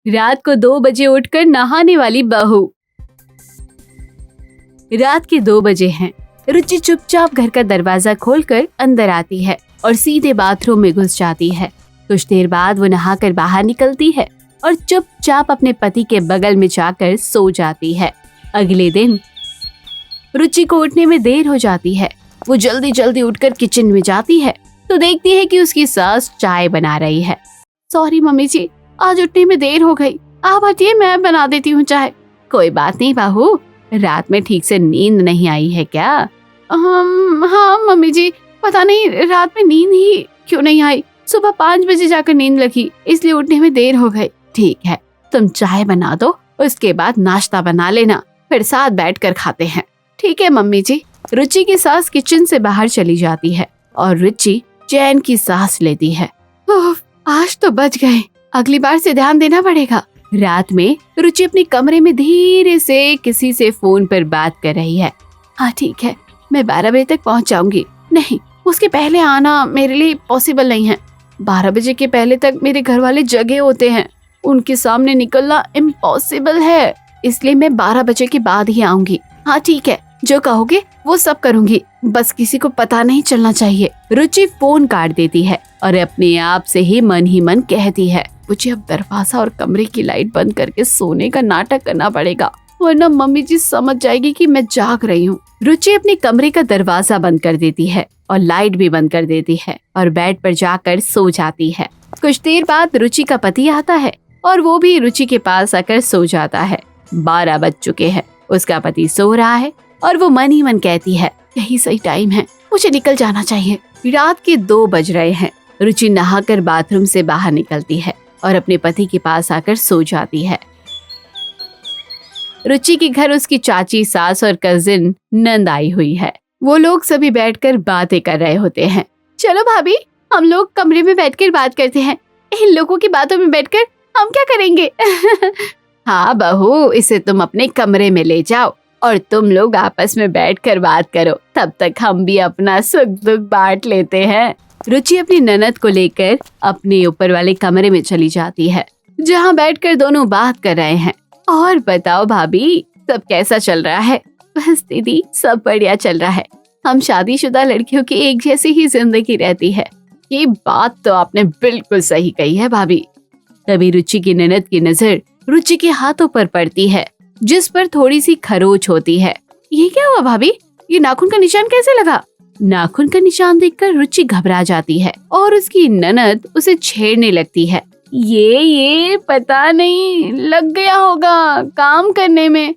रात को 2 बजे उठकर नहाने वाली बहू। रात के 2 बजे हैं। रुचि चुपचाप घर का दरवाजा खोलकर अंदर आती है और सीधे बाथरूम में घुस जाती है। कुछ देर बाद वो नहाकर बाहर निकलती है और चुपचाप अपने पति के बगल में जाकर सो जाती है। अगले दिन रुचि को उठने में देर हो जाती है। वो जल्दी जल्दी उठकर किचन में जाती है तो देखती है कि उसकी सास चाय बना रही है। सॉरी मम्मी जी, आज उठने में देर हो गई। आप हटिए, मैं बना देती हूँ चाय। कोई बात नहीं बहू, रात में ठीक से नींद नहीं आई है क्या? हाँ मम्मी जी, पता नहीं रात में नींद ही क्यों नहीं आई। सुबह 5 बजे जाकर नींद लगी, इसलिए उठने में देर हो गई। ठीक है, तुम चाय बना दो, उसके बाद नाश्ता बना लेना, फिर साथ बैठकर खाते हैं। ठीक है मम्मी जी। रुचि की सास किचन से बाहर चली जाती है और रुचि चैन की सांस लेती है। आज तो बच गए, अगली बार से ध्यान देना पड़ेगा। रात में रुचि अपने कमरे में धीरे से किसी से फोन पर बात कर रही है। हाँ ठीक है, मैं 12 बजे तक पहुंच जाऊंगी। नहीं, उसके पहले आना मेरे लिए पॉसिबल नहीं है। 12 बजे के पहले तक मेरे घर वाले जगे होते हैं, उनके सामने निकलना इम्पॉसिबल है, इसलिए मैं 12 बजे के बाद ही आऊंगी। हाँ ठीक है, जो कहोगे वो सब करूंगी, बस किसी को पता नहीं चलना चाहिए। रुचि फोन काट देती है और अपने आप से ही मन कहती है, मुझे अब दरवाजा और कमरे की लाइट बंद करके सोने का नाटक करना पड़ेगा, वरना मम्मी जी समझ जाएगी कि मैं जाग रही हूँ। रुचि अपने कमरे का दरवाजा बंद कर देती है और लाइट भी बंद कर देती है और बेड पर जाकर सो जाती है। कुछ देर बाद रुचि का पति आता है और वो भी रुचि के पास आकर सो जाता है। 12 बज चुके हैं, उसका पति सो रहा है और वो मन ही मन कहती है, यही सही टाइम है, मुझे निकल जाना चाहिए। रात के 2 बज रहे हैं। रुचि नहाकर बाथरूम से बाहर निकलती है और अपने पति के पास आकर सो जाती है। रुचि के घर उसकी चाची, सास और कजिन नंद आई हुई है। वो लोग सभी बैठकर बातें कर रहे होते हैं। चलो भाभी, हम लोग कमरे में बैठकर बात करते हैं। इन लोगों की बातों में बैठकर हम क्या करेंगे? हाँ बहू, इसे तुम अपने कमरे में ले जाओ और तुम लोग आपस में बैठकर बात करो, तब तक हम भी अपना सुख दुख बांट लेते हैं। रुचि अपनी ननद को लेकर अपने ऊपर वाले कमरे में चली जाती है, जहाँ बैठकर दोनों बात कर रहे हैं। और बताओ भाभी, सब कैसा चल रहा है? बस दीदी, सब बढ़िया चल रहा है। हम शादीशुदा लड़कियों की एक जैसी ही जिंदगी रहती है। ये बात तो आपने बिल्कुल सही कही है भाभी। तभी रुचि की ननद की नजर रुचि के हाथों पर पड़ती है, जिस पर थोड़ी सी खरोच होती है। ये क्या हुआ भाभी? ये नाखून का निशान कैसे लगा? नाखून का निशान देखकर रुचि घबरा जाती है और उसकी ननद उसे छेड़ने लगती है। ये पता नहीं, लग गया होगा काम करने में।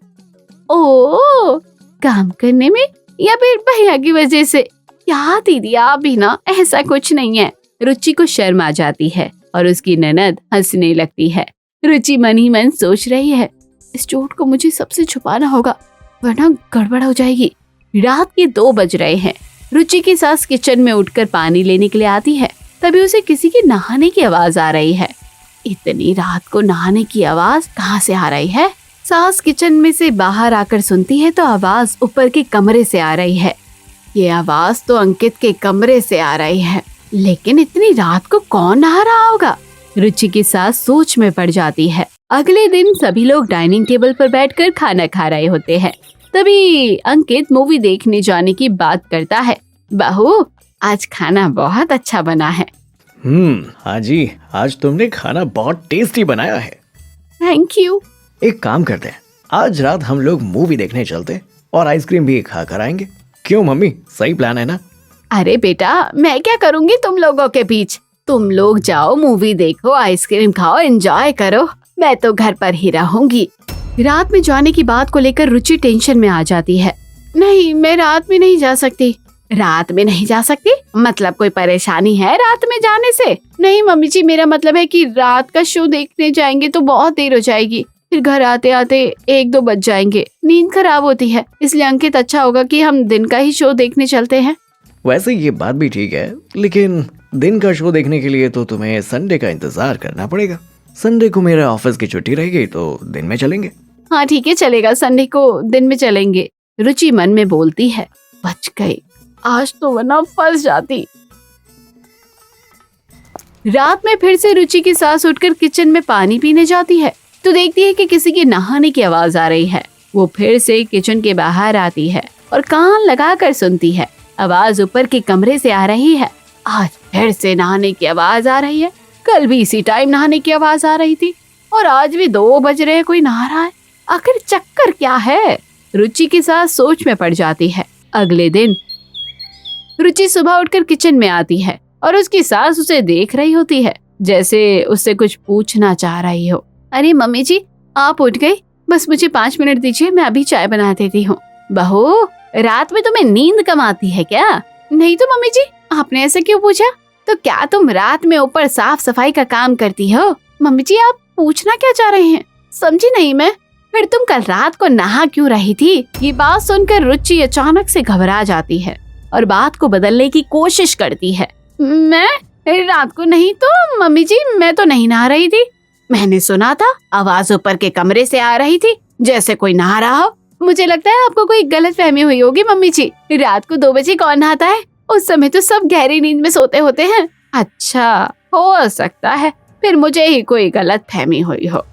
ओ, काम करने में या फिर भैया की वजह से? क्या दीदी, आप भी ना, ऐसा कुछ नहीं है। रुचि को शर्म आ जाती है और उसकी ननद हंसने लगती है। रुचि मन ही मन सोच रही है, इस चोट को मुझे सबसे छुपाना होगा, वरना गड़बड़ हो जाएगी। रात के 2 बज रहे हैं। रुचि की सास किचन में उठकर पानी लेने के लिए आती है, तभी उसे किसी के नहाने की आवाज आ रही है। इतनी रात को नहाने की आवाज कहाँ से आ रही है? सास किचन में से बाहर आकर सुनती है तो आवाज ऊपर के कमरे से आ रही है। ये आवाज तो अंकित के कमरे से आ रही है, लेकिन इतनी रात को कौन नहा रहा होगा? रुचि की सास सोच में पड़ जाती है। अगले दिन सभी लोग डाइनिंग टेबल पर बैठकर खाना खा रहे होते हैं। तभी अंकित मूवी देखने जाने की बात करता है। बहू, आज खाना बहुत अच्छा बना है। हाँ जी, आज तुमने खाना बहुत टेस्टी बनाया है। Thank you. एक काम करते हैं, आज रात हम लोग मूवी देखने चलते हैं और आइसक्रीम भी खा कर आएंगे। क्यों मम्मी, सही प्लान है ना? अरे बेटा, मैं क्या करूँगी तुम लोगों के बीच? तुम लोग जाओ, मूवी देखो, आइसक्रीम खाओ, एंजॉय करो, मैं तो घर पर ही रहूंगी। रात में जाने की बात को लेकर रुचि टेंशन में आ जाती है। नहीं, मैं रात में नहीं जा सकती। रात में नहीं जा सकती मतलब कोई परेशानी है रात में जाने से? नहीं मम्मी जी, मेरा मतलब है कि रात का शो देखने जाएंगे तो बहुत देर हो जाएगी, फिर घर आते आते 1-2 बज जाएंगे, नींद खराब होती है। इसलिए अंकित, अच्छा होगा कि हम दिन का ही शो देखने चलते हैं। वैसे ये बात भी ठीक है, लेकिन दिन का शो देखने के लिए तो तुम्हें संडे का इंतजार करना पड़ेगा। संडे को मेरा ऑफिस की छुट्टी रहेगी तो दिन में चलेंगे। हाँ ठीक है, चलेगा, संडे को दिन में चलेंगे। रुचि मन में बोलती है, बच गई, आज तो वरना फंस जाती। रात में फिर से रुचि की सास उठकर किचन में पानी पीने जाती है तो देखती है कि किसी के नहाने की आवाज आ रही है। वो फिर से किचन के बाहर आती है और कान लगाकर सुनती है। आवाज ऊपर के कमरे से आ रही है। आज फिर से नहाने की आवाज आ रही है। कल भी इसी टाइम नहाने की आवाज आ रही थी और आज भी 2 बज रहे, कोई नहा रहा है। आखिर चक्कर क्या है? रुचि की सास सोच में पड़ जाती है। अगले दिन रुचि सुबह उठकर किचन में आती है और उसकी सास उसे देख रही होती है, जैसे उससे कुछ पूछना चाह रही हो। अरे मम्मी जी, आप उठ गई? बस मुझे 5 मिनट दीजिए, मैं अभी चाय बना देती हूँ। बहू, रात में तुम्हें नींद कम आती है क्या? नहीं तो मम्मी जी, आपने ऐसा क्यों पूछा? तो क्या तुम रात में ऊपर साफ सफाई का काम करती हो? मम्मी जी, आप पूछना क्या चाह रहे हैं? समझी नहीं मैं। फिर तुम कल रात को नहा क्यों रही थी? ये बात सुनकर रुचि अचानक से घबरा जाती है और बात को बदलने की कोशिश करती है। मैं रात को नहीं तो मम्मी जी, मैं तो नहीं नहा रही थी। मैंने सुना था आवाज ऊपर के कमरे से आ रही थी, जैसे कोई नहा रहा हो। मुझे लगता है आपको कोई गलतफहमी हुई होगी मम्मी जी। रात को 2 बजे कौन नहाता है? उस समय तो सब गहरी नींद में सोते होते हैं। अच्छा, हो सकता है फिर मुझे ही कोई गलतफहमी हुई हो।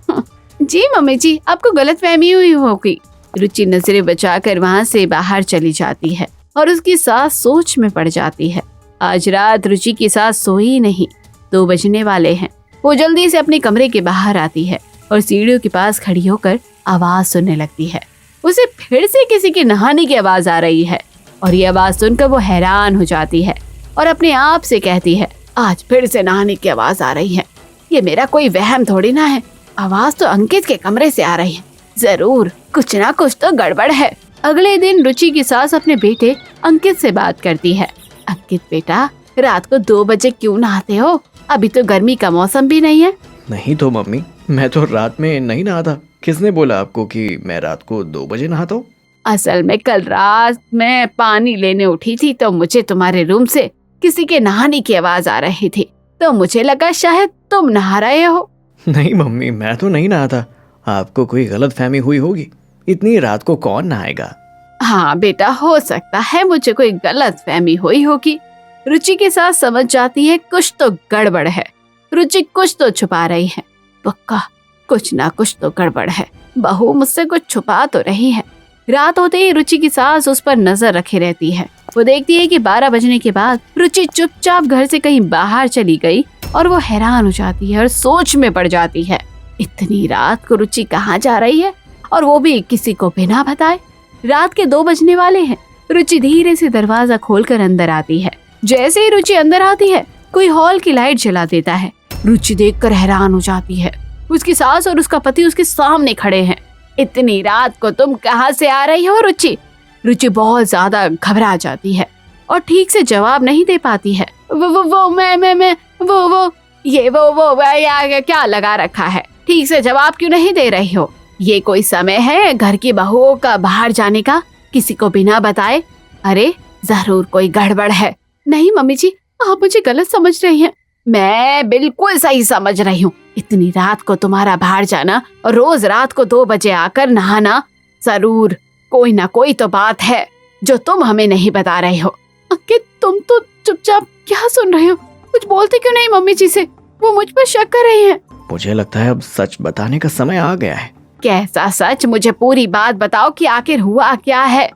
जी मम्मी जी, आपको गलतफहमी हुई होगी। रुचि नजरें बचाकर वहाँ से बाहर चली जाती है और उसकी सास सोच में पड़ जाती है। आज रात रुचि की सास सोई नहीं। 2 बजने वाले हैं। वो जल्दी से अपने कमरे के बाहर आती है और सीढ़ियों के पास खड़ी होकर आवाज सुनने लगती है। उसे फिर से किसी के नहाने की आवाज आ रही है और ये आवाज सुनकर वो हैरान हो जाती है और अपने आप से कहती है, आज फिर से नहाने की आवाज आ रही है। ये मेरा कोई वहम थोड़ी ना है। आवाज तो अंकित के कमरे से आ रही है। जरूर कुछ ना कुछ तो गड़बड़ है। अगले दिन रुचि की सास अपने बेटे अंकित से बात करती है। अंकित बेटा, रात को 2 बजे क्यों नहाते हो? अभी तो गर्मी का मौसम भी नहीं है। नहीं तो मम्मी, मैं तो रात में नहीं नहाता। किसने बोला आपको कि मैं रात को 2 बजे नहाता हूँ? असल में कल रात मैं पानी लेने उठी थी तो मुझे तुम्हारे रूम से किसी के नहाने की आवाज आ रही थी, तो मुझे लगा शायद तुम नहा रहे हो। नहीं मम्मी, मैं तो नहीं नहाता। आपको कोई गलतफहमी हुई होगी। इतनी रात को कौन नहाएगा? हाँ बेटा, हो सकता है मुझे कोई गलतफहमी हुई होगी। रुचि के साथ समझ जाती है कुछ तो गड़बड़ है। रुचि कुछ तो छुपा रही है। पक्का कुछ ना कुछ तो गड़बड़ है। बहू मुझसे कुछ छुपा तो रही है। रात होते ही रुचि की सास उस पर नजर रखे रहती है। वो देखती है कि 12 बजने के बाद रुचि चुपचाप घर से कहीं बाहर चली गई और वो हैरान हो जाती है और सोच में पड़ जाती है। इतनी रात को रुचि कहाँ जा रही है और वो भी किसी को बिना बताए? रात के 2 बजने वाले हैं। रुचि धीरे से दरवाजा खोलकर अंदर आती है। जैसे ही रुचि अंदर आती है, कोई हॉल की लाइट जला देता है। रुचि देखकर हैरान हो जाती है। उसकी सास और उसका पति उसके सामने खड़े हैं। इतनी रात को तुम कहाँ से आ रही हो रुचि? रुचि बहुत ज्यादा घबरा जाती है और ठीक से जवाब नहीं दे पाती है। वो मैं वो या क्या लगा रखा है? ठीक से जवाब क्यों नहीं दे रही हो? ये कोई समय है घर की बहुओं का बाहर जाने का, किसी को बिना बताए? अरे जरूर कोई गड़बड़ है। नहीं मम्मी जी, आप मुझे गलत समझ रही हैं। मैं बिल्कुल सही समझ रही हूँ। इतनी रात को तुम्हारा बाहर जाना और रोज रात को 2 बजे आकर नहाना, जरूर कोई ना कोई तो बात है जो तुम हमें नहीं बता रहे हो। अंकित, तुम तो चुपचाप क्या सुन रहे हो? कुछ बोलते क्यों नहीं मम्मी जी से? वो मुझ पर शक कर रही हैं। मुझे लगता है अब सच बताने का समय आ गया है। कैसा सच? मुझे पूरी बात बताओ कि आखिर हुआ क्या है।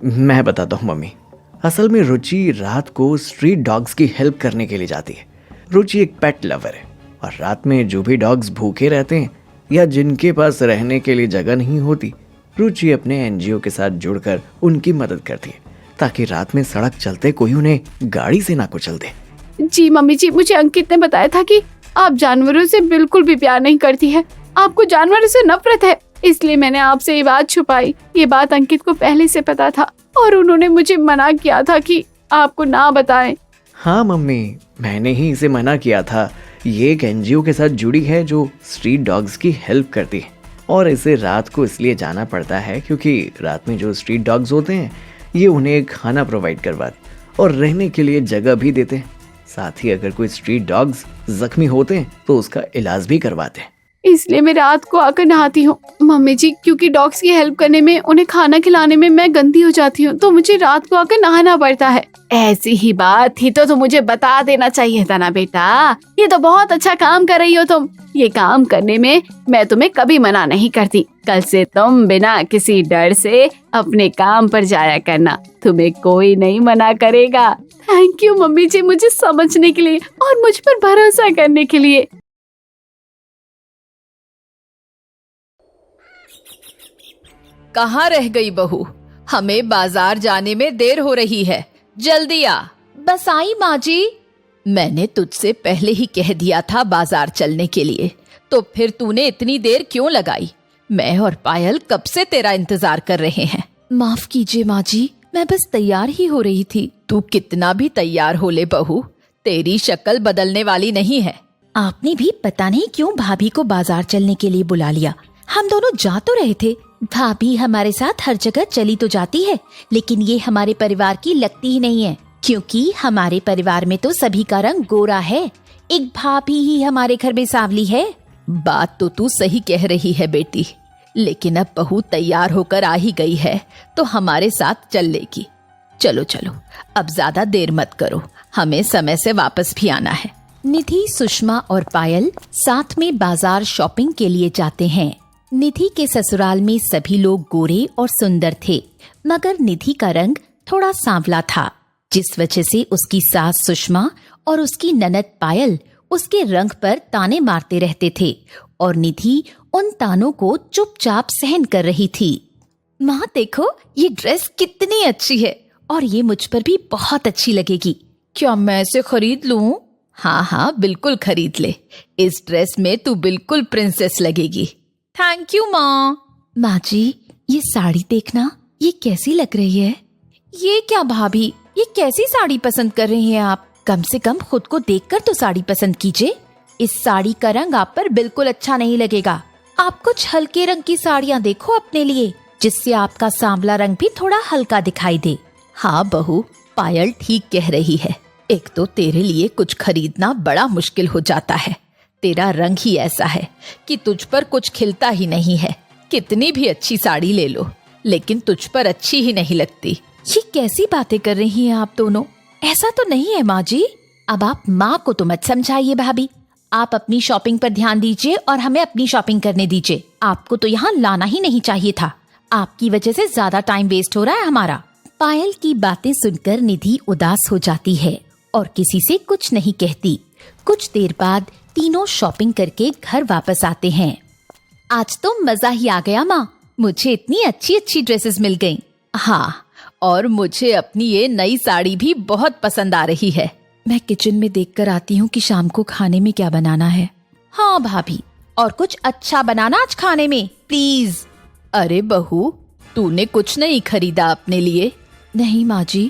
मैं बताता हूँ मम्मी। असल में रुचि रात को स्ट्रीट डॉग्स की हेल्प करने के लिए जाती है। रुचि एक पेट लवर है और रात में जो भी डॉग्स भूखे रहते हैं या जिनके पास रहने के लिए जगह नहीं होती, रुचि अपने एनजीओ के साथ जुड़कर उनकी मदद करती है ताकि रात में सड़क चलते कोई उन्हें गाड़ी से ना कुचल दे। जी मम्मी जी, मुझे अंकित ने बताया था कि आप जानवरों से बिल्कुल भी प्यार नहीं करती है। आपको जानवरों से नफरत है, इसलिए मैंने आपसे ये बात छुपाई। ये बात अंकित को पहले से पता था और उन्होंने मुझे मना किया था कि आपको ना बताएं। हाँ मम्मी, मैंने ही इसे मना किया था। ये एक एनजीओ के साथ जुड़ी है जो स्ट्रीट डॉग्स की हेल्प करती है और इसे रात को इसलिए जाना पड़ता है क्योंकि रात में जो स्ट्रीट डॉग्स होते हैं ये उन्हें खाना प्रोवाइड करवाते और रहने के लिए जगह भी देते हैं। साथ ही अगर कोई स्ट्रीट डॉग्स जख्मी होते हैं तो उसका इलाज भी करवाते हैं। इसलिए मैं रात को आकर नहाती हूँ। मम्मी जी, क्योंकि डॉग्स की हेल्प करने में, उन्हें खाना खिलाने में मैं गंदी हो जाती हूँ, तो मुझे रात को आकर नहाना पड़ता है। ऐसी ही बात थी तो मुझे बता देना चाहिए था ना बेटा। ये तो बहुत अच्छा काम कर रही हो तुम। ये काम करने में मैं तुम्हें कभी मना नहीं करती। कल से तुम बिना किसी डर से अपने काम पर जाया करना, तुम्हें कोई नहीं मना करेगा। थैंक यू मम्मी जी, मुझे समझने के लिए और मुझ पर भरोसा करने के लिए। कहाँ रह गई बहू? हमें बाजार जाने में देर हो रही है, जल्दी आ। बस आई माँ जी। मैंने तुझसे पहले ही कह दिया था बाजार चलने के लिए, तो फिर तूने इतनी देर क्यों लगाई? मैं और पायल कब से तेरा इंतजार कर रहे हैं। माफ कीजिए माँ जी, मैं बस तैयार ही हो रही थी। तू कितना भी तैयार हो ले बहू, तेरी शक्ल बदलने वाली नहीं है। आपने भी पता नहीं क्यों भाभी को बाजार चलने के लिए बुला लिया। हम दोनों जा तो रहे थे। भाभी हमारे साथ हर जगह चली तो जाती है, लेकिन ये हमारे परिवार की लगती ही नहीं है, क्योंकि हमारे परिवार में तो सभी का रंग गोरा है। एक भाभी ही हमारे घर में सांवली है। बात तो तू सही कह रही है बेटी, लेकिन अब बहू तैयार होकर आ ही गई है तो हमारे साथ चल लेगी। चलो चलो, अब ज्यादा देर मत करो, हमें समय से वापस भी आना है। निधि, सुषमा और पायल साथ में बाजार शॉपिंग के लिए जाते हैं। निधि के ससुराल में सभी लोग गोरे और सुंदर थे, मगर निधि का रंग थोड़ा सांवला था, जिस वजह से उसकी सास सुषमा और उसकी ननद पायल उसके रंग पर ताने मारते रहते थे और निधि उन तानों को चुपचाप सहन कर रही थी। माँ देखो, ये ड्रेस कितनी अच्छी है और ये मुझ पर भी बहुत अच्छी लगेगी। क्या मैं इसे खरीद लूं? हाँ हाँ, बिल्कुल खरीद ले। इस ड्रेस में तू बिल्कुल प्रिंसेस लगेगी। थैंक यू माँ। माँ जी, ये साड़ी देखना, ये कैसी लग रही है? ये क्या भाभी, ये कैसी साड़ी पसंद कर रही हैं आप? कम से कम खुद को देखकर तो साड़ी पसंद कीजिए। इस साड़ी का रंग आप पर बिल्कुल अच्छा नहीं लगेगा। आप कुछ हल्के रंग की साड़ियाँ देखो अपने लिए, जिससे आपका सांवला रंग भी थोड़ा हल्का दिखाई दे। हाँ बहू, पायल ठीक कह रही है। एक तो तेरे लिए कुछ खरीदना बड़ा मुश्किल हो जाता है। तेरा रंग ही ऐसा है कि तुझ पर कुछ खिलता ही नहीं है। कितनी भी अच्छी साड़ी ले लो, लेकिन तुझ पर अच्छी ही नहीं लगती। ये कैसी बातें कर रही हैं आप दोनों? ऐसा तो नहीं है माँ जी। अब आप माँ को तो मत समझाइए भाभी। आप अपनी शॉपिंग पर ध्यान दीजिए और हमें अपनी शॉपिंग करने दीजिए। आपको तो यहाँ लाना ही नहीं चाहिए था। आपकी वजह से ज्यादा टाइम वेस्ट हो रहा है हमारा। पायल की बातें सुनकर निधि उदास हो जाती है और किसी से कुछ नहीं कहती। कुछ देर बाद तीनों शॉपिंग करके घर वापस आते हैं। आज तो मजा ही आ गया माँ, मुझे इतनी अच्छी अच्छी ड्रेसेस मिल गईं। हाँ, और मुझे अपनी ये नई साड़ी भी बहुत पसंद आ रही है। मैं किचन में देखकर आती हूँ कि शाम को खाने में क्या बनाना है। हाँ भाभी, और कुछ अच्छा बनाना आज खाने में प्लीज। अरे बहू, तूने कुछ नहीं खरीदा अपने लिए? नहीं माँ जी।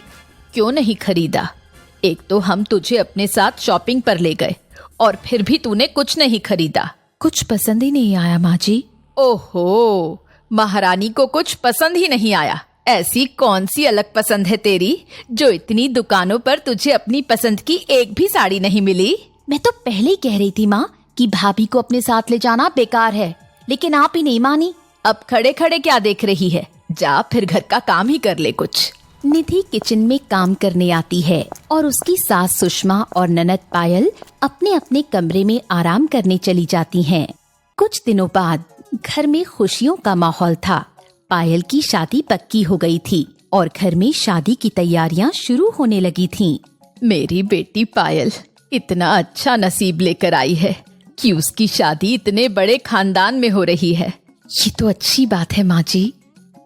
क्यों नहीं खरीदा? एक तो हम तुझे अपने साथ शॉपिंग पर ले गए और फिर भी तूने कुछ नहीं खरीदा। कुछ पसंद ही नहीं आया माँ जी। ओहो, महारानी को कुछ पसंद ही नहीं आया। ऐसी कौन सी अलग पसंद है तेरी, जो इतनी दुकानों पर तुझे अपनी पसंद की एक भी साड़ी नहीं मिली? मैं तो पहले ही कह रही थी माँ कि भाभी को अपने साथ ले जाना बेकार है, लेकिन आप ही नहीं मानी। अब खड़े खड़े क्या देख रही है? जा फिर घर का काम ही कर ले कुछ। निधि किचन में काम करने आती है और उसकी सास सुषमा और ननद पायल अपने अपने कमरे में आराम करने चली जाती हैं। कुछ दिनों बाद घर में खुशियों का माहौल था। पायल की शादी पक्की हो गई थी और घर में शादी की तैयारियां शुरू होने लगी थीं। मेरी बेटी पायल इतना अच्छा नसीब लेकर आई है कि उसकी शादी इतने बड़े खानदान में हो रही है। ये तो अच्छी बात है माँ जी।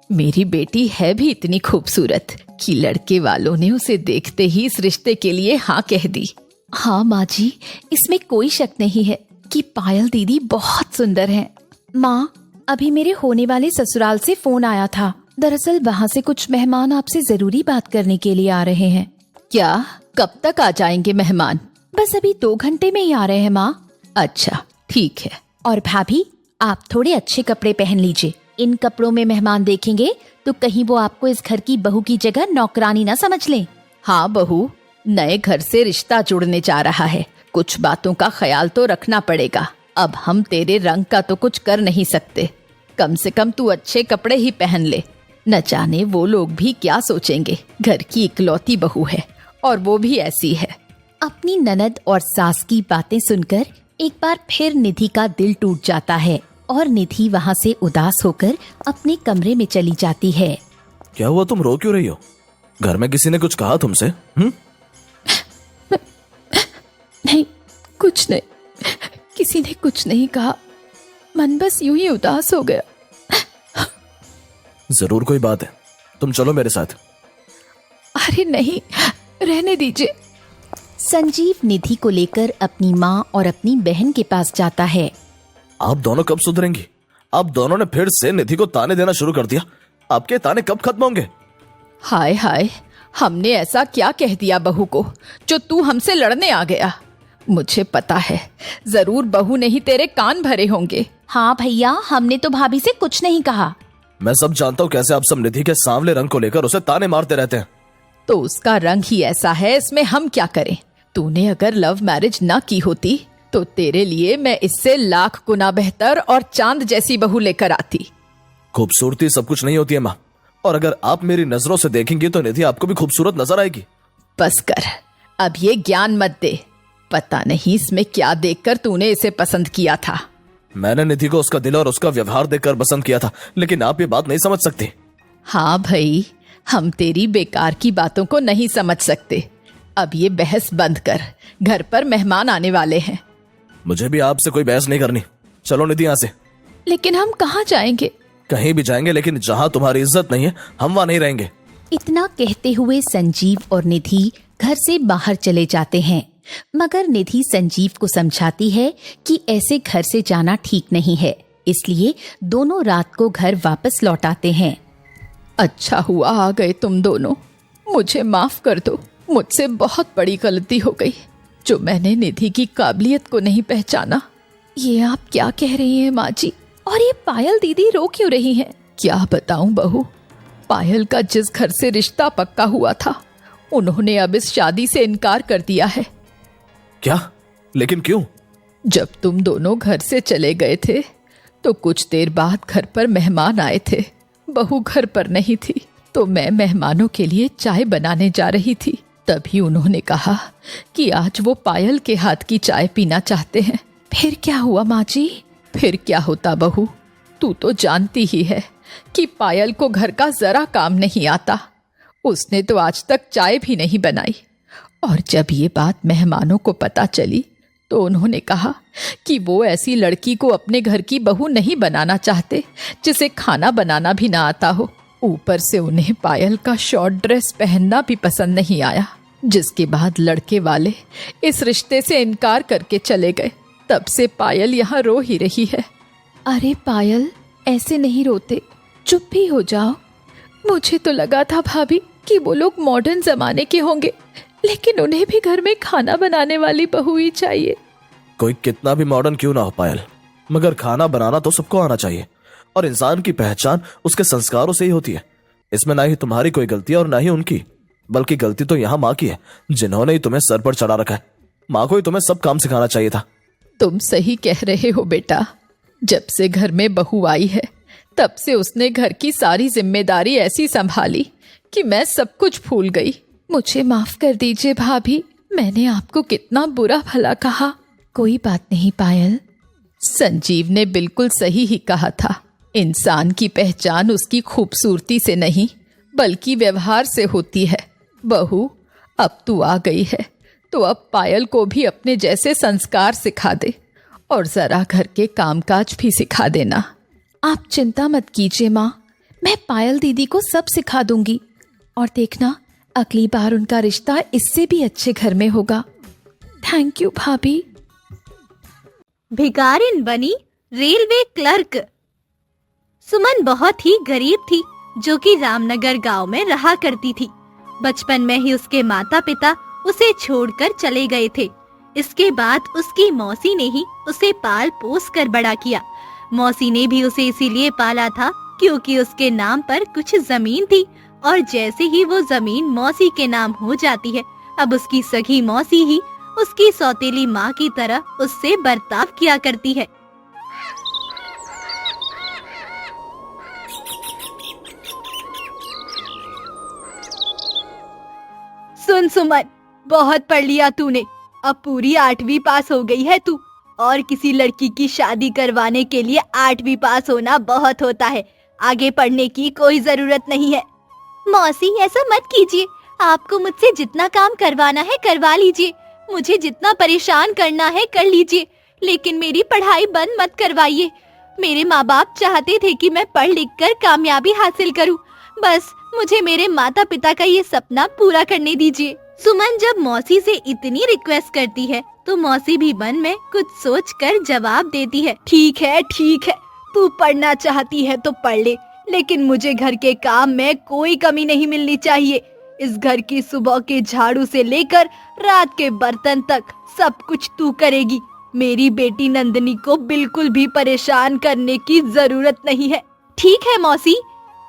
मेरी बेटी है भी इतनी खूबसूरत कि लड़के वालों ने उसे देखते ही इस रिश्ते के लिए हाँ कह दी। हाँ माँ जी, इसमें कोई शक नहीं है कि पायल दीदी बहुत सुंदर हैं। माँ, अभी मेरे होने वाले ससुराल से फोन आया था। दरअसल वहाँ से कुछ मेहमान आपसे जरूरी बात करने के लिए आ रहे हैं। क्या? कब तक आ जाएंगे मेहमान? बस अभी 2 घंटे में ही आ रहे हैं माँ। अच्छा ठीक है। और भाभी, आप थोड़े अच्छे कपड़े पहन लीजिए। इन कपड़ों में मेहमान देखेंगे तो कहीं वो आपको इस घर की बहू की जगह नौकरानी ना समझ लें। हाँ बहू, नए घर से रिश्ता जुड़ने जा रहा है, कुछ बातों का ख्याल तो रखना पड़ेगा। अब हम तेरे रंग का तो कुछ कर नहीं सकते। कम से कम तू अच्छे कपड़े ही पहन ले। न जाने वो लोग भी क्या सोचेंगे। घर की इकलौती बहू है और वो भी ऐसी है। अपनी ननद और सास की बातें सुनकर एक बार फिर निधि का दिल टूट जाता है और निधि वहाँ से उदास होकर अपने कमरे में चली जाती है। क्या हुआ, तुम रो क्यों रही हो? घर में किसी ने कुछ कहा तुमसे? नहीं, कुछ नहीं, किसी ने कुछ नहीं कहा। मन बस यूं ही उदास हो गया। जरूर कोई बात है, तुम चलो मेरे साथ। अरे नहीं, रहने दीजिए। संजीव निधि को लेकर अपनी माँ और अपनी बहन के पास जाता है। आप दोनों कब सुधरेंगी? आप दोनों ने फिर से निधि को ताने देना शुरू कर दिया। आपके ताने कब खत्म होंगे? हाय हाय, हमने ऐसा क्या कह दिया बहू को जो तू हमसे लड़ने आ गया? मुझे पता है जरूर बहू ने ही तेरे कान भरे होंगे। हाँ भैया, हमने तो भाभी से कुछ नहीं कहा। मैं सब जानता हूँ कैसे आप सब निधि के सांवले रंग को लेकर उसे ताने मारते रहते हैं। तो उसका रंग ही ऐसा है, इसमें हम क्या करें? तूने अगर लव मैरिज ना की होती तो तेरे लिए मैं इससे लाख गुना बेहतर और चांद जैसी बहू लेकर आती। खूबसूरती सब कुछ नहीं होती है माँ, और अगर आप मेरी नजरों से देखेंगी तो निधि आपको भी खूबसूरत नजर आएगी। बस कर, अब ये ज्ञान मत दे। पता नहीं इसमें क्या देखकर तूने इसे पसंद किया था। मैंने निधि को उसका दिल और उसका व्यवहार देखकर पसंद किया था, लेकिन आप ये बात नहीं समझ सकती। हाँ भाई, हम तेरी बेकार की बातों को नहीं समझ सकते। अब ये बहस बंद कर, घर पर मेहमान आने वाले हैं। मुझे भी आपसे कोई बहस नहीं करनी। चलो निधि यहाँ से। लेकिन हम कहाँ जाएंगे? कहीं भी जाएंगे, लेकिन जहाँ तुम्हारी इज्जत नहीं है हम वहाँ नहीं रहेंगे। इतना कहते हुए संजीव और निधि घर से बाहर चले जाते हैं, मगर निधि संजीव को समझाती है कि ऐसे घर से जाना ठीक नहीं है, इसलिए दोनों रात को घर वापस लौट आते हैं। अच्छा हुआ आ गए तुम दोनों। मुझे माफ कर दो, मुझसे बहुत बड़ी गलती हो गई जो मैंने निधि की काबिलियत को नहीं पहचाना। ये आप क्या कह रही हैं माँ जी? और ये पायल दीदी रो क्यों रही हैं? क्या बताऊं बहू, पायल का जिस घर से रिश्ता पक्का हुआ था उन्होंने अब इस शादी से इनकार कर दिया है। क्या? लेकिन क्यों? जब तुम दोनों घर से चले गए थे तो कुछ देर बाद घर पर मेहमान आए थे। बहू घर पर नहीं थी तो मैं मेहमानों के लिए चाय बनाने जा रही थी। तभी उन्होंने कहा कि आज वो पायल के हाथ की चाय पीना चाहते हैं। फिर क्या हुआ माँ जी? फिर क्या होता बहू, तू तो जानती ही है कि पायल को घर का जरा काम नहीं आता। उसने तो आज तक चाय भी नहीं बनाई। और जब ये बात मेहमानों को पता चली तो उन्होंने कहा कि वो ऐसी लड़की को अपने घर की बहू नहीं बनाना चाहते जिसे खाना बनाना भी ना आता हो। ऊपर से उन्हें पायल का शॉर्ट ड्रेस पहनना भी पसंद नहीं आया। जिसके बाद लड़के वाले इस रिश्ते से इनकार करके चले गए। तब से पायल यहाँ रो ही रही है। अरे पायल, ऐसे नहीं रोते, चुप भी हो जाओ। मुझे तो लगा था भाभी कि वो लोग मॉडर्न जमाने के होंगे, लेकिन उन्हें भी घर में खाना बनाने वाली बहू ही चाहिए। कोई कितना भी मॉडर्न क्यों ना हो पायल, मगर खाना बनाना तो सबको आना चाहिए, और इंसान की पहचान उसके संस्कारों से ही होती है। इसमें ना ही तुम्हारी कोई गलती है और ना ही उनकी, बल्कि गलती तो यहाँ माँ की है, जिन्होंने ही तुम्हें सर पर चढ़ा रखा है। माँ को ही तुम्हें सब काम सिखाना चाहिए था। तुम सही कह रहे हो बेटा। जब से घर में बहू आई है तब से उसने घर की सारी जिम्मेदारी ऐसी संभाली कि मैं सब कुछ भूल गई। मुझे माफ कर दीजिए भाभी, मैंने आपको कितना बुरा भला कहा। कोई बात नहीं पायल, संजीव ने बिल्कुल सही ही कहा था। इंसान की पहचान उसकी खूबसूरती से नहीं बल्कि व्यवहार से होती है। बहू, अब तू आ गई है तो अब पायल को भी अपने जैसे संस्कार सिखा दे और जरा घर के कामकाज भी सिखा देना। आप चिंता मत कीजिए माँ, मैं पायल दीदी को सब सिखा दूंगी और देखना अगली बार उनका रिश्ता इससे भी अच्छे घर में होगा। थैंक यू भाभी। भिखारिन बनी रेलवे क्लर्क। सुमन बहुत ही गरीब थी जो कि रामनगर गांव में रहा करती थी। बचपन में ही उसके माता पिता उसे छोड़कर चले गए थे। इसके बाद उसकी मौसी ने ही उसे पाल पोस कर बड़ा किया। मौसी ने भी उसे इसीलिए पाला था क्योंकि उसके नाम पर कुछ जमीन थी और जैसे ही वो जमीन मौसी के नाम हो जाती है, अब उसकी सगी मौसी ही उसकी सौतेली माँ की तरह उससे बर्ताव किया करती है। सुन सुमन, बहुत पढ़ लिया तूने। अब पूरी 8वीं पास हो गई है तू, और किसी लड़की की शादी करवाने के लिए 8वीं पास होना बहुत होता है। आगे पढ़ने की कोई जरूरत नहीं है। मौसी, ऐसा मत कीजिए। आपको मुझसे जितना काम करवाना है करवा लीजिए, मुझे जितना परेशान करना है कर लीजिए, लेकिन मेरी पढ़ाई बंद मत करवाइए। मेरे माँ बाप चाहते थे कि मैं पढ़ लिख कर कामयाबी हासिल करूं। बस मुझे मेरे माता पिता का ये सपना पूरा करने दीजिए। सुमन जब मौसी से इतनी रिक्वेस्ट करती है तो मौसी भी मन में कुछ सोचकर जवाब देती है। ठीक है, तू पढ़ना चाहती है तो पढ़ ले, लेकिन मुझे घर के काम में कोई कमी नहीं मिलनी चाहिए। इस घर की सुबह के झाड़ू से लेकर रात के बर्तन तक सब कुछ तू करेगी। मेरी बेटी नंदिनी को बिल्कुल भी परेशान करने की जरूरत नहीं है। ठीक है मौसी,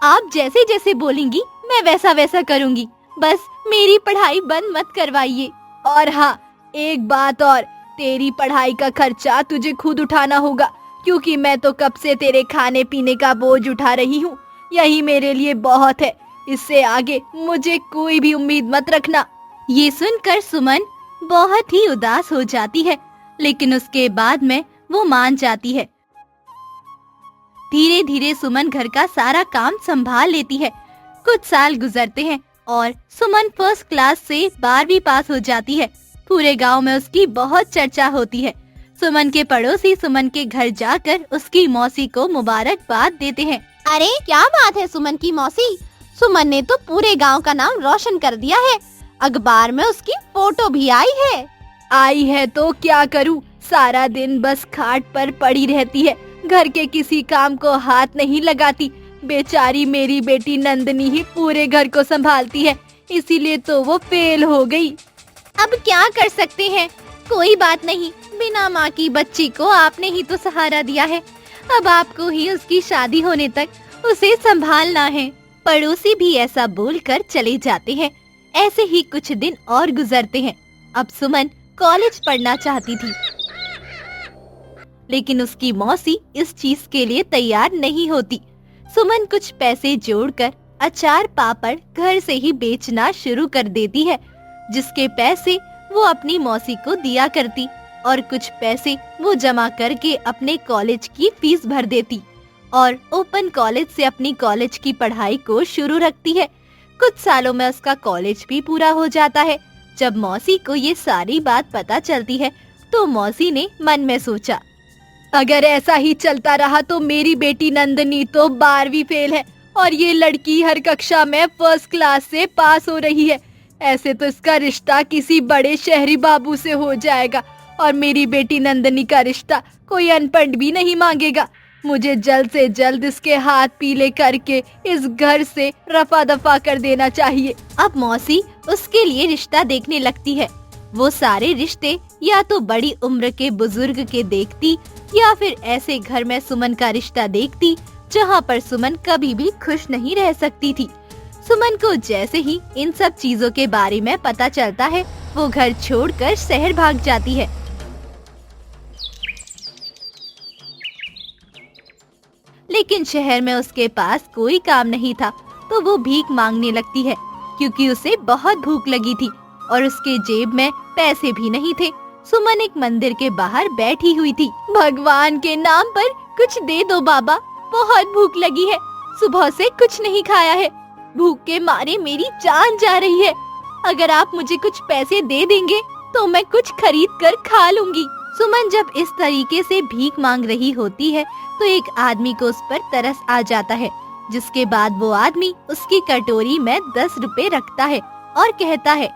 आप जैसे जैसे बोलेंगी मैं वैसा वैसा करूंगी। बस मेरी पढ़ाई बंद मत करवाइए। और हाँ, एक बात और, तेरी पढ़ाई का खर्चा तुझे खुद उठाना होगा, क्योंकि मैं तो कब से तेरे खाने पीने का बोझ उठा रही हूँ। यही मेरे लिए बहुत है। इससे आगे मुझे कोई भी उम्मीद मत रखना। ये सुनकर सुमन बहुत ही उदास हो जाती है, लेकिन उसके बाद में वो मान जाती है। धीरे धीरे सुमन घर का सारा काम संभाल लेती है। कुछ साल गुजरते हैं और सुमन फर्स्ट क्लास से 12वीं पास हो जाती है। पूरे गांव में उसकी बहुत चर्चा होती है। सुमन के पड़ोसी सुमन के घर जाकर उसकी मौसी को मुबारकबाद देते हैं। अरे क्या बात है सुमन की मौसी, सुमन ने तो पूरे गांव का नाम रोशन कर दिया है। अखबार में उसकी फोटो भी आई है। आई है तो क्या करूं, सारा दिन बस खाट पर पड़ी रहती है, घर के किसी काम को हाथ नहीं लगाती। बेचारी मेरी बेटी नंदिनी ही पूरे घर को संभालती है, इसीलिए तो वो फेल हो गई। अब क्या कर सकते हैं, कोई बात नहीं। बिना माँ की बच्ची को आपने ही तो सहारा दिया है, अब आपको ही उसकी शादी होने तक उसे संभालना है। पड़ोसी भी ऐसा बोलकर चले जाते हैं। ऐसे ही कुछ दिन और गुजरते हैं। अब सुमन कॉलेज पढ़ना चाहती थी, लेकिन उसकी मौसी इस चीज के लिए तैयार नहीं होती। सुमन कुछ पैसे जोड़कर अचार पापड़ घर से ही बेचना शुरू कर देती है, जिसके पैसे वो अपनी मौसी को दिया करती और कुछ पैसे वो जमा करके अपने कॉलेज की फीस भर देती और ओपन कॉलेज से अपनी कॉलेज की पढ़ाई को शुरू रखती है। कुछ सालों में उसका कॉलेज भी पूरा हो जाता है। जब मौसी को ये सारी बात पता चलती है तो मौसी ने मन में सोचा, अगर ऐसा ही चलता रहा तो मेरी बेटी नंदिनी तो 12वीं फेल है और ये लड़की हर कक्षा में फर्स्ट क्लास से पास हो रही है। ऐसे तो इसका रिश्ता किसी बड़े शहरी बाबू से हो जाएगा और मेरी बेटी नंदिनी का रिश्ता कोई अनपढ़ भी नहीं मांगेगा। मुझे जल्द से जल्द इसके हाथ पीले करके इस घर से रफा दफा कर देना चाहिए। अब मौसी उसके लिए रिश्ता देखने लगती है। वो सारे रिश्ते या तो बड़ी उम्र के बुजुर्ग के देखती या फिर ऐसे घर में सुमन का रिश्ता देखती जहाँ पर सुमन कभी भी खुश नहीं रह सकती थी। सुमन को जैसे ही इन सब चीजों के बारे में पता चलता है, वो घर छोड़कर शहर भाग जाती है। लेकिन शहर में उसके पास कोई काम नहीं था, तो वो भीख मांगने लगती है, क्योंकि उसे बहुत भूख लगी थी और उसके जेब में पैसे भी नहीं थे। सुमन एक मंदिर के बाहर बैठी हुई थी। भगवान के नाम पर कुछ दे दो बाबा, बहुत भूख लगी है, सुबह से कुछ नहीं खाया है, भूख के मारे मेरी जान जा रही है। अगर आप मुझे कुछ पैसे दे देंगे तो मैं कुछ खरीद कर खा लूंगी। सुमन जब इस तरीके से भीख मांग रही होती है तो एक आदमी को उस पर तरस आ जाता है, जिसके बाद वो आदमी उसकी कटोरी में 10 रुपए रखता है और कहता है,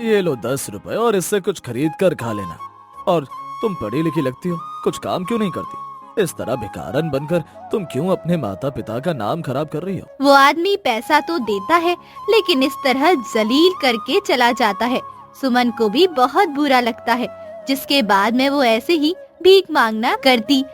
ये लो 10 रुपए और इससे कुछ खरीद कर खा लेना। और तुम पढ़ी लिखी लगती हो, कुछ काम क्यों नहीं करती? इस तरह भिखारन बनकर तुम क्यों अपने माता पिता का नाम खराब कर रही हो? वो आदमी पैसा तो देता है, लेकिन इस तरह जलील करके चला जाता है। सुमन को भी बहुत बुरा लगता है, जिसके बाद में वो ऐसे ही भीख मांगना करती।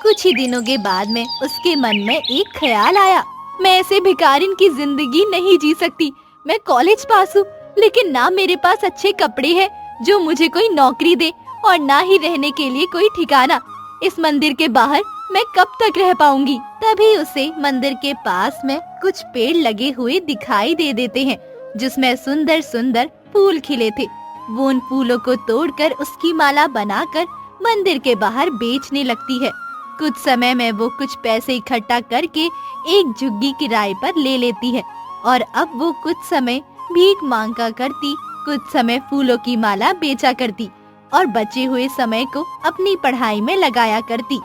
कुछ ही दिनों के बाद में उसके मन में एक ख्याल आया, मैं ऐसे भिखारिन की जिंदगी नहीं जी सकती। मैं कॉलेज पास हूँ, लेकिन ना मेरे पास अच्छे कपड़े हैं, जो मुझे कोई नौकरी दे और ना ही रहने के लिए कोई ठिकाना। इस मंदिर के बाहर मैं कब तक रह पाऊंगी? तभी उसे मंदिर के पास में कुछ पेड़ लगे हुए दिखाई दे देते हैं जिसमें सुंदर सुंदर फूल खिले थे। वो उन फूलों को तोड़कर उसकी माला बनाकर मंदिर के बाहर बेचने लगती है। कुछ समय में वो कुछ पैसे इकट्ठा करके एक झुग्गी किराए पर ले लेती है और अब वो कुछ समय भीख मांगा करती, कुछ समय फूलों की माला बेचा करती और बचे हुए समय को अपनी पढ़ाई में लगाया करती।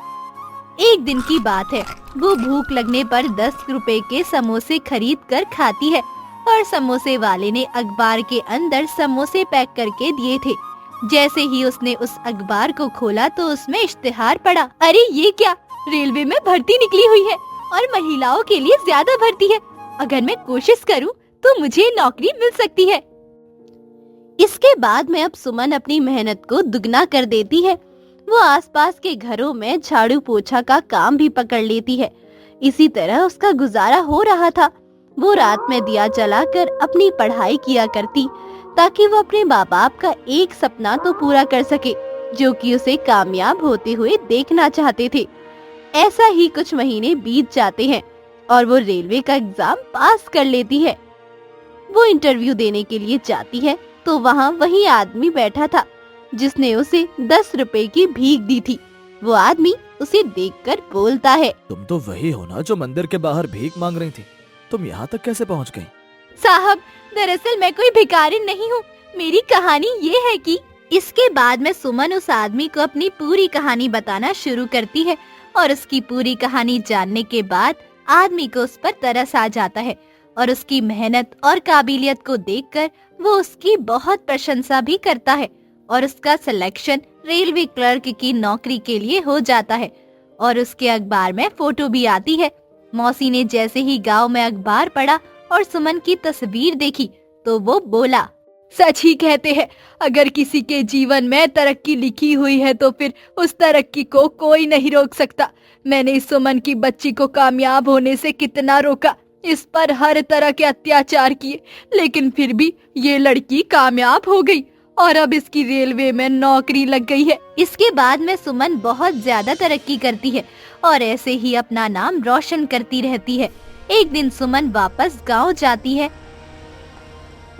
एक दिन की बात है, वो भूख लगने पर 10 रुपए के समोसे खरीद कर खाती है और समोसे वाले ने अखबार के अंदर समोसे पैक करके दिए थे। जैसे ही उसने उस अखबार को खोला तो उसमें इश्तिहार पड़ा। अरे ये क्या, रेलवे में भर्ती निकली हुई है और महिलाओं के लिए ज्यादा भर्ती है। अगर मैं कोशिश करूं तो मुझे नौकरी मिल सकती है। इसके बाद में अब सुमन अपनी मेहनत को दुगना कर देती है। वो आसपास के घरों में झाड़ू पोछा का काम भी पकड़ लेती है। इसी तरह उसका गुजारा हो रहा था। वो रात में दिया जलाकर अपनी पढ़ाई किया करती ताकि वो अपने माँ बाप का एक सपना तो पूरा कर सके जो कि उसे कामयाब होते हुए देखना चाहते थे। ऐसा ही कुछ महीने बीत जाते हैं और वो रेलवे का एग्जाम पास कर लेती है। वो इंटरव्यू देने के लिए जाती है तो वहाँ वही आदमी बैठा था जिसने उसे 10 रुपए की भीख दी थी। वो आदमी उसे देखकर बोलता है, तुम तो वही हो ना जो मंदिर के बाहर भीख मांग रही थी। तुम यहाँ तक कैसे पहुँच गई? साहब, दरअसल मैं कोई भिखारी नहीं हूँ। मेरी कहानी ये है कि इसके बाद में सुमन उस आदमी को अपनी पूरी कहानी बताना शुरू करती है और उसकी पूरी कहानी जानने के बाद आदमी को उस पर तरस आ जाता है और उसकी मेहनत और काबिलियत को देखकर वो उसकी बहुत प्रशंसा भी करता है और उसका सिलेक्शन रेलवे क्लर्क की नौकरी के लिए हो जाता है और उसके अखबार में फोटो भी आती है। मौसी ने जैसे ही गांव में अखबार पढ़ा और सुमन की तस्वीर देखी तो वो बोला, सच ही कहते हैं, अगर किसी के जीवन में तरक्की लिखी हुई है तो फिर उस तरक्की को कोई नहीं रोक सकता। मैंने इस सुमन की बच्ची को कामयाब होने से कितना रोका, इस पर हर तरह के अत्याचार किए, लेकिन फिर भी ये लड़की कामयाब हो गई और अब इसकी रेलवे में नौकरी लग गई है। इसके बाद में सुमन बहुत ज्यादा तरक्की करती है और ऐसे ही अपना नाम रोशन करती रहती है। एक दिन सुमन वापस गांव जाती है।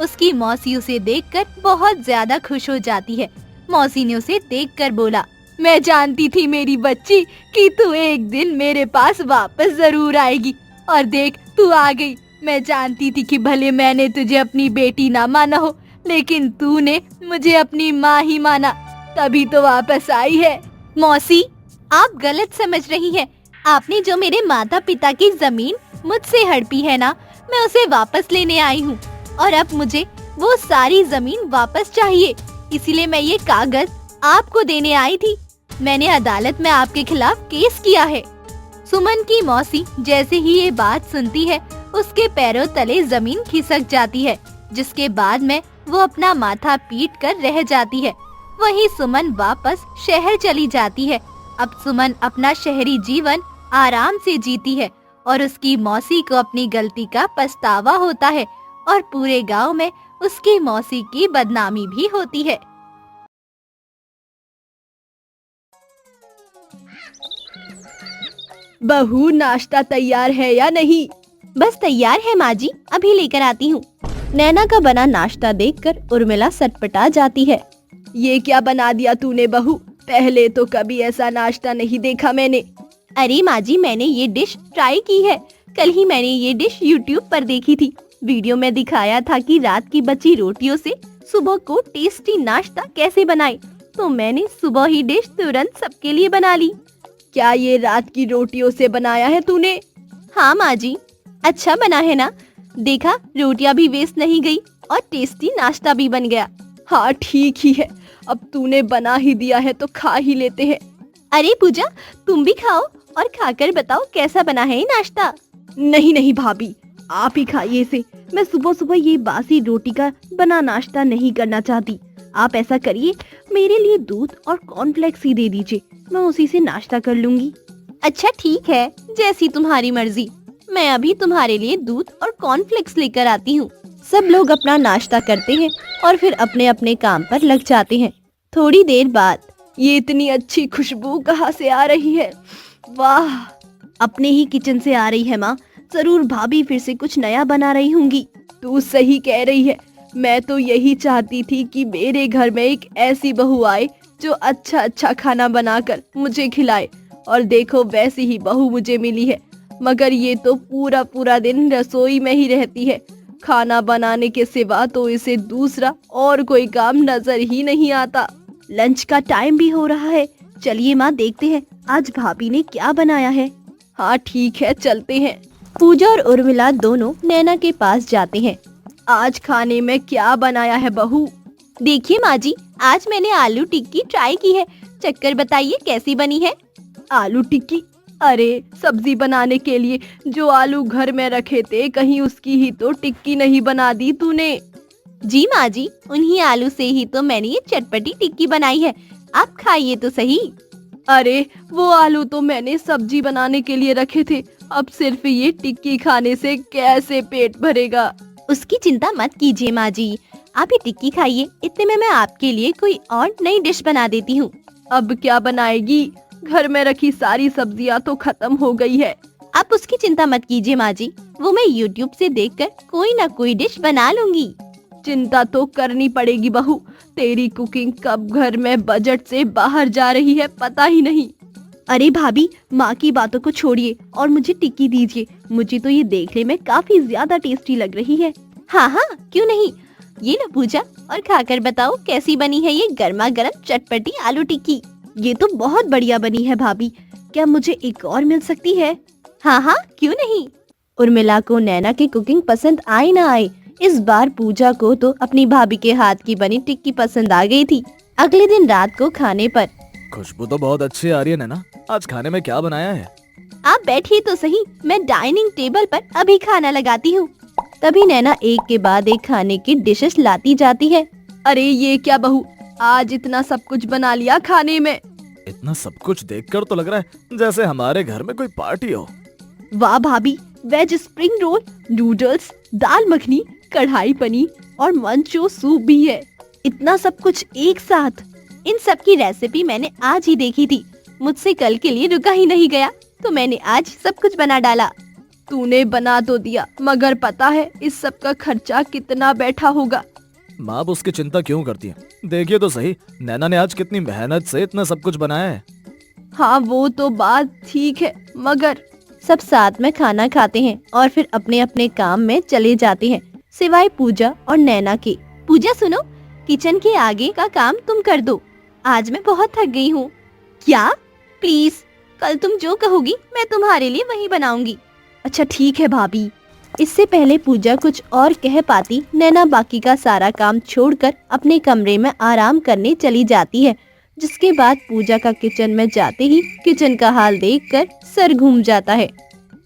उसकी मौसी उसे देखकर बहुत ज्यादा खुश हो जाती है। मौसी ने उसे देखकर बोला, मैं जानती थी मेरी बच्ची कि तू एक दिन मेरे पास वापस जरूर आएगी और देख तू आ गई। मैं जानती थी कि भले मैंने तुझे अपनी बेटी ना माना हो, लेकिन तूने मुझे अपनी माँ ही माना, तभी तो वापस आई है। मौसी, आप गलत समझ रही हैं। आपने जो मेरे माता पिता की जमीन मुझसे हड़पी है ना, मैं उसे वापस लेने आई हूँ और अब मुझे वो सारी जमीन वापस चाहिए। इसीलिए मैं ये कागज आपको देने आई थी। मैंने अदालत में आपके खिलाफ केस किया है। सुमन की मौसी जैसे ही ये बात सुनती है, उसके पैरों तले जमीन खिसक जाती है, जिसके बाद में वो अपना माथा पीट कर रह जाती है। वहीं सुमन वापस शहर चली जाती है। अब सुमन अपना शहरी जीवन आराम से जीती है और उसकी मौसी को अपनी गलती का पछतावा होता है और पूरे गांव में उसकी मौसी की बदनामी भी होती है। बहू, नाश्ता तैयार है या नहीं? बस तैयार है माँ जी, अभी लेकर आती हूँ। नैना का बना नाश्ता देखकर उर्मिला सटपटा जाती है। ये क्या बना दिया तूने बहू? पहले तो कभी ऐसा नाश्ता नहीं देखा मैंने। अरे माँ जी, मैंने ये डिश ट्राई की है। कल ही मैंने ये डिश YouTube पर देखी थी। वीडियो में दिखाया था कि रात की बची रोटियों से सुबह को टेस्टी नाश्ता कैसे बनाए, तो मैंने सुबह ही डिश तुरंत सबके लिए बना ली। क्या ये रात की रोटियों से बनाया है तूने? हाँ माँ जी, अच्छा बना है ना? देखा, रोटियां भी वेस्ट नहीं गई और टेस्टी नाश्ता भी बन गया। हाँ ठीक ही है, अब तूने बना ही दिया है तो खा ही लेते हैं। अरे पूजा, तुम भी खाओ और खाकर बताओ कैसा बना है ये नाश्ता। नहीं नहीं भाभी, आप ही खाइए इसे। मैं सुबह सुबह ये बासी रोटी का बना नाश्ता नहीं करना चाहती। आप ऐसा करिए, मेरे लिए दूध और कॉर्नफ्लेक्स ही दे दीजिए, मैं उसी से नाश्ता कर लूंगी। अच्छा ठीक है, जैसी तुम्हारी मर्जी। मैं अभी तुम्हारे लिए दूध और कॉर्नफ्लेक्स लेकर आती हूँ। सब लोग अपना नाश्ता करते हैं और फिर अपने अपने काम पर लग जाते हैं। थोड़ी देर बाद ये इतनी अच्छी खुशबू कहाँ से आ रही है? वाह, अपने ही किचन से आ रही है माँ। जरूर भाभी फिर से कुछ नया बना रही होंगी। तू सही कह रही है। मैं तो यही चाहती थी कि मेरे घर में एक ऐसी बहू आए जो अच्छा अच्छा खाना बनाकर मुझे खिलाए, और देखो वैसी ही बहू मुझे मिली है। मगर ये तो पूरा पूरा दिन रसोई में ही रहती है। खाना बनाने के सिवा तो इसे दूसरा और कोई काम नजर ही नहीं आता। लंच का टाइम भी हो रहा है। चलिए माँ, देखते हैं आज भाभी ने क्या बनाया है। हाँ ठीक है, चलते हैं। पूजा और उर्मिला दोनों नैना के पास जाते हैं। आज खाने में क्या बनाया है बहू? देखिए माँ जी, आज मैंने आलू टिक्की ट्राई की है। चक्कर बताइए कैसी बनी है। आलू टिक्की? अरे, सब्जी बनाने के लिए जो आलू घर में रखे थे, कहीं उसकी ही तो टिक्की नहीं बना दी तूने? जी माँ जी, उन्हीं आलू से ही तो मैंने ये चटपटी टिक्की बनाई है। आप खाइए तो सही। अरे, वो आलू तो मैंने सब्जी बनाने के लिए रखे थे। अब सिर्फ ये टिक्की खाने से कैसे पेट भरेगा? उसकी चिंता मत कीजिए माँ जी, आप ये टिक्की खाइए। इतने में मैं आपके लिए कोई और नई डिश बना देती हूँ। अब क्या बनाएगी? घर में रखी सारी सब्जियां तो खत्म हो गई है। आप उसकी चिंता मत कीजिए माँ जी, वो मैं YouTube से देखकर कोई ना कोई डिश बना लूंगी। चिंता तो करनी पड़ेगी बहू। तेरी कुकिंग कब घर में बजट से बाहर जा रही है पता ही नहीं। अरे भाभी, माँ की बातों को छोड़िए और मुझे टिक्की दीजिए। मुझे तो ये देखने में काफी ज्यादा टेस्टी लग रही है। हाँ हाँ, क्यों नहीं। ये लो पूजा, और खाकर बताओ कैसी बनी है ये गर्मा गर्म चटपटी आलू टिक्की। ये तो बहुत बढ़िया बनी है भाभी। क्या मुझे एक और मिल सकती है? हाँ हाँ, क्यों नहीं। उर्मिला को नैना की कुकिंग पसंद आए ना आए, इस बार पूजा को तो अपनी भाभी के हाथ की बनी टिक्की पसंद आ गई थी। अगले दिन रात को खाने पर, खुशबू तो बहुत अच्छी आ रही है नैना, आज खाने में क्या बनाया है? आप बैठिए तो सही, मैं डाइनिंग टेबल पर अभी खाना लगाती हूँ। तभी नैना एक के बाद एक खाने की डिशेस लाती जाती है। अरे ये क्या बहू, आज इतना सब कुछ बना लिया खाने में? इतना सब कुछ देखकर तो लग रहा है जैसे हमारे घर में कोई पार्टी हो। वाह भाभी, वेज स्प्रिंग रोल, नूडल्स, दाल मखनी, कढ़ाई पनीर और मंचो सूप भी है। इतना सब कुछ एक साथ। इन सब की रेसिपी मैंने आज ही देखी थी। मुझसे कल के लिए रुका ही नहीं गया, तो मैंने आज सब कुछ बना डाला। तूने बना तो दिया, मगर पता है इस सब का खर्चा कितना बैठा होगा? माँ अब उसकी चिंता क्यों करती है? देखिए तो सही, नैना ने आज कितनी मेहनत से इतना सब कुछ बनाया है। हाँ वो तो बात ठीक है, मगर सब साथ में खाना खाते हैं और फिर अपने अपने काम में चले जाते हैं, सिवाय पूजा और नैना के। पूजा सुनो, किचन के आगे का काम तुम कर दो। आज मैं बहुत थक गई हूँ। क्या? प्लीज, कल तुम जो कहोगी मैं तुम्हारे लिए वही बनाऊंगी। अच्छा ठीक है भाभी। इससे पहले पूजा कुछ और कह पाती, नैना बाकी का सारा काम छोड़कर अपने कमरे में आराम करने चली जाती है। जिसके बाद पूजा का किचन में जाते ही किचन का हाल देखकर सर घूम जाता है।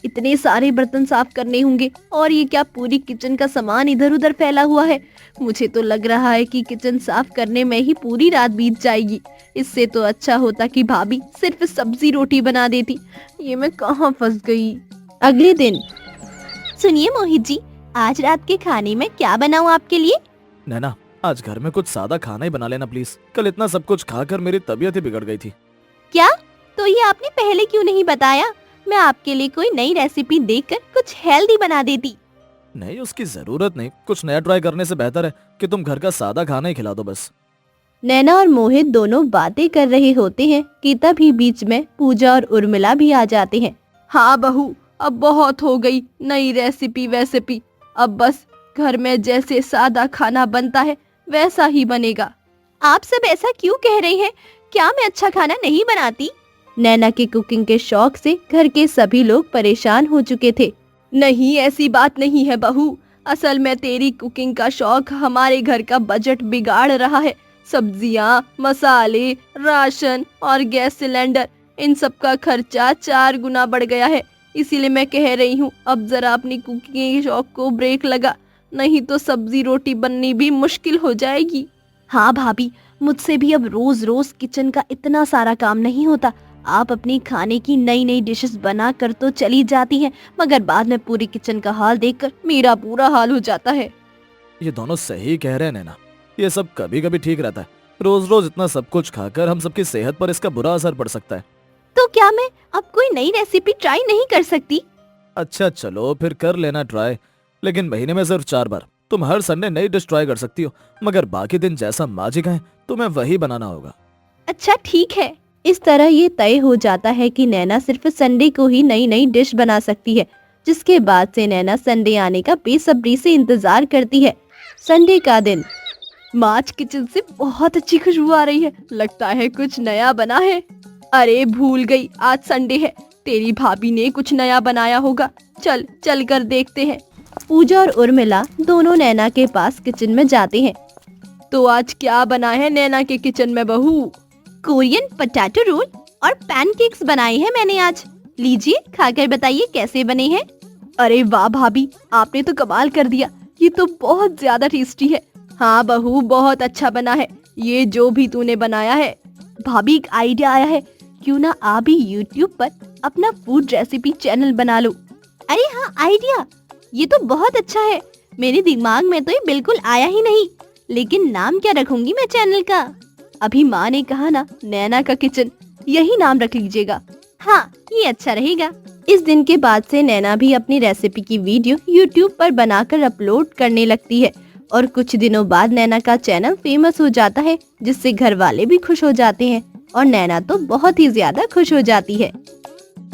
इतने सारे बर्तन साफ करने होंगे, और ये क्या पूरी किचन का सामान इधर उधर फैला हुआ है। मुझे तो लग रहा है कि किचन साफ करने में ही पूरी रात बीत जाएगी। इससे तो अच्छा होता कि भाभी सिर्फ सब्जी रोटी बना देती। ये मैं कहाँ फंस गई। अगले दिन, सुनिए मोहित जी, आज रात के खाने में क्या बनाऊं आपके लिए? नैना, आज घर में कुछ सादा खाना ही बना लेना प्लीज। कल इतना सब कुछ खाकर मेरी तबीयत ही बिगड़ गई थी। क्या? तो ये आपने पहले क्यों नहीं बताया? मैं आपके लिए कोई नई रेसिपी देखकर कुछ हेल्दी बना देती। नहीं, उसकी जरूरत नहीं। कुछ नया ट्राई करने से बेहतर है कि तुम घर का सादा खाना ही खिला दो बस। नैना और मोहित दोनों बातें कर रहे होते हैं कि तभी बीच में पूजा और उर्मिला भी आ जाते हैं। हाँ बहू, अब बहुत हो गई नई रेसिपी वैसिपी। अब बस घर में जैसे सादा खाना बनता है वैसा ही बनेगा। आप सब ऐसा क्यों कह रहे हैं? क्या मैं अच्छा खाना नहीं बनाती? नैना के कुकिंग के शौक से घर के सभी लोग परेशान हो चुके थे। नहीं, ऐसी बात नहीं है बहू। असल में तेरी कुकिंग का शौक हमारे घर का बजट बिगाड़ रहा है। सब्जियाँ, मसाले, राशन और गैस सिलेंडर, इन सब का खर्चा 4 गुना बढ़ गया है। इसीलिए मैं कह रही हूँ अब जरा अपनी कुकिंग के शौक को ब्रेक लगा, नहीं तो सब्जी रोटी बननी भी मुश्किल हो जाएगी। हाँ भाभी, मुझसे भी अब रोज रोज किचन का इतना सारा काम नहीं होता। आप अपनी खाने की नई नई डिशेस बना कर तो चली जाती हैं, मगर बाद में पूरी किचन का हाल देखकर मेरा बुरा हाल हो जाता है। ये दोनों सही कह रहे हैं नैना, ये सब कभी कभी ठीक रहता है, रोज रोज इतना सब कुछ खाकर हम सबकी सेहत पर इसका बुरा असर पड़ सकता है। तो क्या मैं अब कोई नई रेसिपी ट्राई नहीं कर सकती? अच्छा चलो फिर कर लेना ट्राई, लेकिन महीने में सिर्फ 4 बार। तुम हर संडे नई डिश ट्राई कर सकती हो, मगर बाकी दिन जैसा माँ जी कहें तुम्हें वही बनाना होगा। अच्छा ठीक है। इस तरह ये तय हो जाता है कि नैना सिर्फ संडे को ही नई नई डिश बना सकती है, जिसके बाद से नैना संडे आने का बेसब्री से इंतजार करती है। संडे का दिन। मार्च किचन से बहुत अच्छी खुशबू आ रही है, लगता है कुछ नया बना है। अरे भूल गई, आज संडे है, तेरी भाभी ने कुछ नया बनाया होगा, चल कर देखते हैं। पूजा और उर्मिला दोनों नैना के पास किचन में जाते हैं। तो आज क्या बना है नैना के किचन में बहू? कोरियन पोटैटो रोल और पैनकेक्स बनाए हैं मैंने आज। लीजिए खाकर बताइए कैसे बने हैं। अरे वाह भाभी, आपने तो कमाल कर दिया, ये तो बहुत ज्यादा टेस्टी है। हाँ बहू, बहुत अच्छा बना है ये जो भी तूने बनाया है। भाभी एक आइडिया आया है, क्यों ना आप भी YouTube पर अपना फूड रेसिपी चैनल बना लो। अरे हाँ आइडिया, ये तो बहुत अच्छा है, मेरे दिमाग में तो ये बिल्कुल आया ही नहीं। लेकिन नाम क्या रखूंगी मैं चैनल का? अभी माँ ने कहा ना, नैना का किचन, यही नाम रख लीजिएगा। हाँ ये अच्छा रहेगा। इस दिन के बाद से नैना भी अपनी रेसिपी की वीडियो YouTube पर बनाकर अपलोड करने लगती है और कुछ दिनों बाद नैना का चैनल फेमस हो जाता है, जिससे घर वाले भी खुश हो जाते हैं और नैना तो बहुत ही ज्यादा खुश हो जाती है।